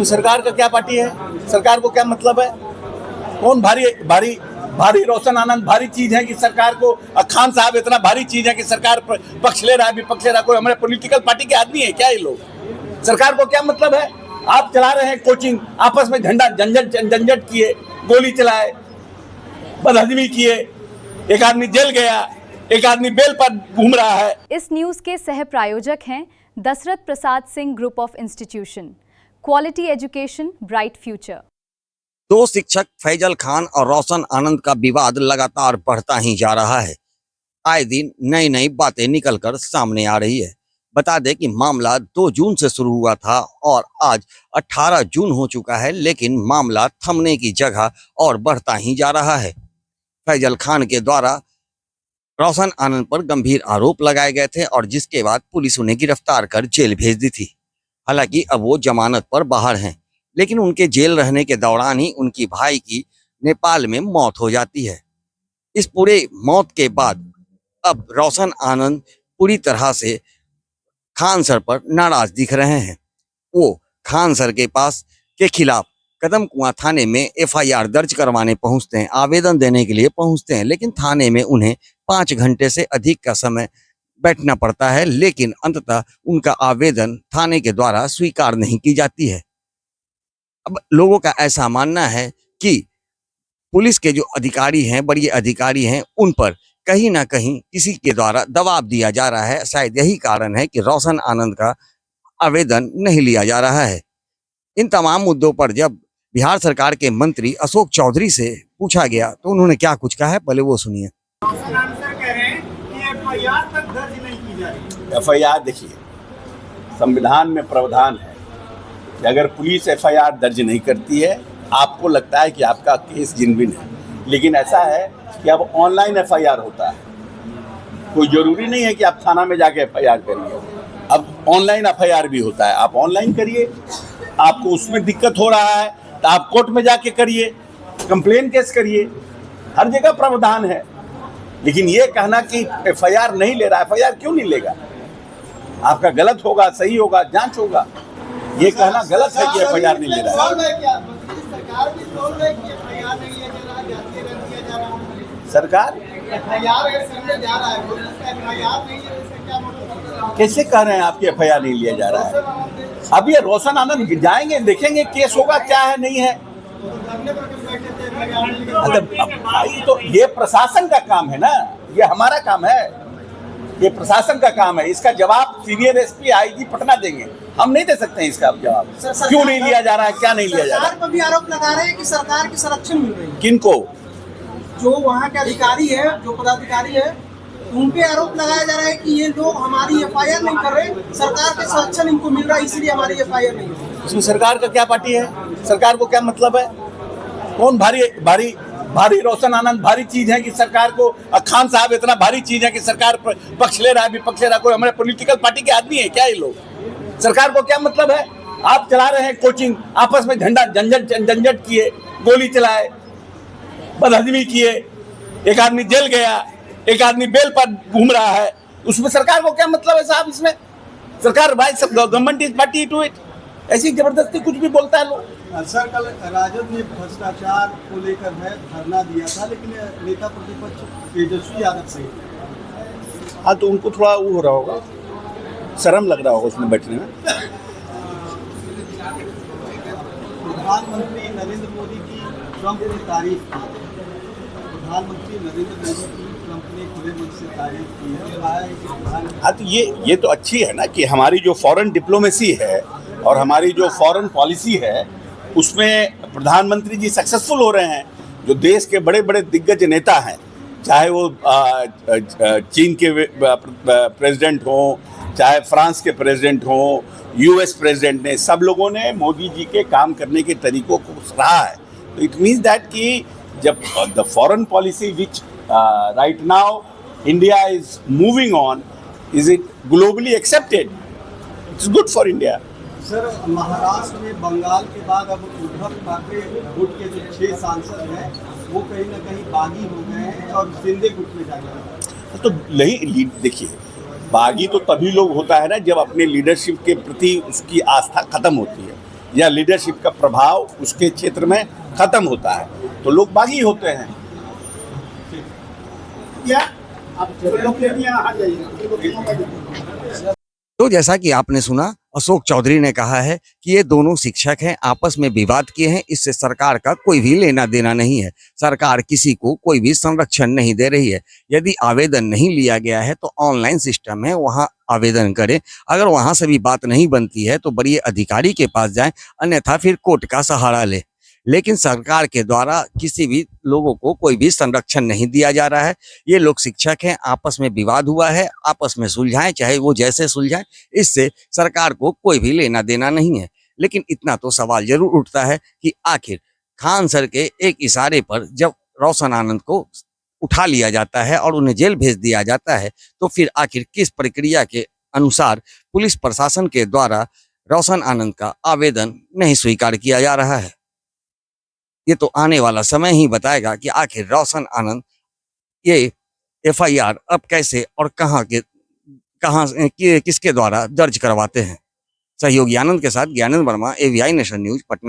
सरकार का क्या पार्टी है? सरकार को क्या मतलब है? कौन भारी भारी भारी रोशन आनंद भारी चीज है कि सरकार को खान साहब इतना भारी चीज है कि सरकार पक्ष ले रहा है विपक्ष ले रहा है? कोई हमारे पॉलिटिकल पार्टी के आदमी है क्या ये लोग? सरकार को क्या मतलब है? आप चला रहे हैं कोचिंग, आपस में झंडा झंझट किए, गोली चलाए, बदहजमी किए, एक आदमी जेल गया, एक आदमी बेल पर घूम रहा है। इस न्यूज के सह प्रायोजक हैं Dasharath Prasad Singh group of institution, quality education, bright future. दो शिक्षक फैजल खान और रोशन आनंद का विवाद लगातार बढ़ता ही जा रहा है। आए दिन नई नई बातें निकलकर सामने आ रही है। बता दें कि मामला 2 जून से शुरू हुआ था और आज 18 जून हो चुका है, लेकिन मामला थमने की जगह और बढ़ता ही जा रहा है। फैजल खान के द्वारा रोशन आनंद पर गंभीर आरोप लगाए गए थे और जिसके बाद पुलिस उन्हें गिरफ्तार कर जेल भेज दी थी। हालांकि अब वो जमानत पर बाहर हैं, लेकिन उनके जेल रहने के दौरान ही उनकी भाई की नेपाल में मौत हो जाती है। इस पूरे मौत के बाद अब रोशन आनंद पूरी तरह से खान सर पर नाराज दिख रहे हैं। वो खान सर के पास के खिलाफ कदम कुआं थाने में FIR दर्ज करवाने पहुंचते हैं, आवेदन देने के लिए पहुंचते हैं, लेकिन थाने में उन्हें 5 घंटे से अधिक का समय बैठना पड़ता है, लेकिन अंततः उनका आवेदन थाने के द्वारा स्वीकार नहीं की जाती है। अब लोगों का ऐसा मानना है कि पुलिस के जो अधिकारी हैं, बड़े अधिकारी हैं, उन पर कहीं ना कहीं किसी के द्वारा दबाव दिया जा रहा है। शायद यही कारण है कि रोशन आनंद का आवेदन नहीं लिया जा रहा है। इन तमाम मुद्दों पर जब बिहार सरकार के मंत्री अशोक चौधरी से पूछा गया तो उन्होंने क्या कुछ कहा है, पहले वो सुनिए। FIR देखिए, संविधान में प्रावधान है कि अगर पुलिस FIR दर्ज नहीं करती है, आपको लगता है कि आपका केस जिनविन है, लेकिन ऐसा है कि अब ऑनलाइन FIR होता है। कोई जरूरी नहीं है कि आप थाना में जाके FIR करिए, अब ऑनलाइन FIR भी होता है। आप ऑनलाइन करिए, आपको उसमें दिक्कत हो रहा है तो आप कोर्ट में जाके करिए, कंप्लेन केस करिए, हर जगह प्रावधान है। लेकिन ये कहना कि FIR नहीं ले रहा, FIR क्यों नहीं लेगा? आपका गलत होगा, सही होगा, जांच होगा। ये कहना गलत है कि FIR नहीं ले रहा है। सरकार कैसे कह रहे हैं आपकी FIR नहीं लिया जा रहा है? अब ये रोशन आनंद जाएंगे, देखेंगे केस होगा क्या है नहीं है। भाई तो ये प्रशासन का काम है ना, ये हमारा काम है, ये प्रशासन का काम है। इसका जवाब सीनियर SP IG पटना देंगे, हम नहीं दे सकते हैं इसका जवाब। क्यों नहीं लिया जा रहा है, क्या नहीं लिया जा रहा है? सरकार पर भी आरोप लगा रहे हैं कि सरकार की संरक्षण मिल रही है। किनको? जो वहाँ के अधिकारी है, जो पदाधिकारी है, उन पे आरोप लगाया जा रहा है कि ये लोग हमारी FIR नहीं कर रहे, सरकार के संरक्षण इनको मिल रहा है, इसलिए हमारी FIR नहीं है। इसमें सरकार का क्या पार्टी है? सरकार को क्या मतलब है? कौन भारी भारी भारी रोशन आनंद भारी चीज है कि सरकार को खान साहब इतना भारी चीज है कि सरकार पक्ष ले रहा है विपक्ष ले रहा है? कोई हमारे पॉलिटिकल पार्टी के आदमी है क्या ये लोग? सरकार को क्या मतलब है? आप चला रहे हैं कोचिंग, आपस में झंडा झंझट किए, गोली चलाए, बदहजमी किए, एक आदमी जेल गया, एक आदमी बेल पर घूम रहा है। उसमें सरकार को क्या मतलब है साहब? इसमें सरकार भाई सब government is party to it, ऐसी जबरदस्ती कुछ भी बोलता है लोग। सर, कल राजद ने भ्रष्टाचार को लेकर है धरना दिया था, लेकिन नेता प्रतिपक्ष तेजस्वी यादव से। हाँ, तो उनको थोड़ा वो हो रहा होगा, शर्म लग रहा होगा उसमें बैठने में। प्रधानमंत्री नरेंद्र मोदी की ट्रंप ने तारीफ की, प्रधानमंत्री नरेंद्र मोदी की ट्रंप ने खुले मन से तारीफ की है। हाँ, तो ये तो अच्छी है ना कि हमारी जो फॉरेन डिप्लोमेसी है और हमारी जो फॉरेन पॉलिसी है उसमें प्रधानमंत्री जी सक्सेसफुल हो रहे हैं। जो देश के बड़े बड़े दिग्गज नेता हैं, चाहे वो चीन के प्रेसिडेंट हों, चाहे फ्रांस के प्रेसिडेंट हों, US प्रेसिडेंट ने, सब लोगों ने मोदी जी के काम करने के तरीकों को सराहा है। तो इट मीन्स दैट कि जब the foreign policy which right now India is moving on, is it globally accepted, it's good for India. Sir, Maharashtra में बंगाल के बाद अब उद्धव ठाकरे गुट के जो 6 सांसद हैं वो कहीं ना कहीं बागी हो गए हैं और शिंदे गुट में जा गए। तो नहीं, देखिए, बागी तो तभी लोग होता है ना जब अपने लीडरशिप के प्रति उसकी आस्था खत्म होती है। या लीडरशिप का प्रभाव उसके क्षेत्र में खत्म होता है तो लोग बागी होते हैं। क्या आप लोग यहाँ आ जाइए। तो जैसा कि आपने सुना, अशोक चौधरी ने कहा है कि ये दोनों शिक्षक हैं, आपस में विवाद किए हैं, इससे सरकार का कोई भी लेना देना नहीं है। सरकार किसी को कोई भी संरक्षण नहीं दे रही है। यदि आवेदन नहीं लिया गया है तो ऑनलाइन सिस्टम है, वहां आवेदन करें। अगर वहां से भी बात नहीं बनती है तो बड़े अधिकारी के पास जाएं, अन्यथा फिर कोर्ट का सहारा लें। लेकिन सरकार के द्वारा किसी भी लोगों को कोई भी संरक्षण नहीं दिया जा रहा है। ये लोग शिक्षक हैं, आपस में विवाद हुआ है, आपस में सुलझाएं, चाहे वो जैसे सुलझाएं, इससे सरकार को कोई भी लेना देना नहीं है। लेकिन इतना तो सवाल जरूर उठता है कि आखिर खान सर के एक इशारे पर जब रोशन आनंद को उठा लिया जाता है और उन्हें जेल भेज दिया जाता है तो फिर आखिर किस प्रक्रिया के अनुसार पुलिस प्रशासन के द्वारा रोशन आनंद का आवेदन नहीं स्वीकार किया जा रहा है। ये तो आने वाला समय ही बताएगा कि आखिर रोशन आनंद ये एफआईआर अब कैसे और कहां किसके द्वारा दर्ज करवाते हैं। सहयोगी आनंद के साथ Gyanendra Verma, AVI nation news, Patna.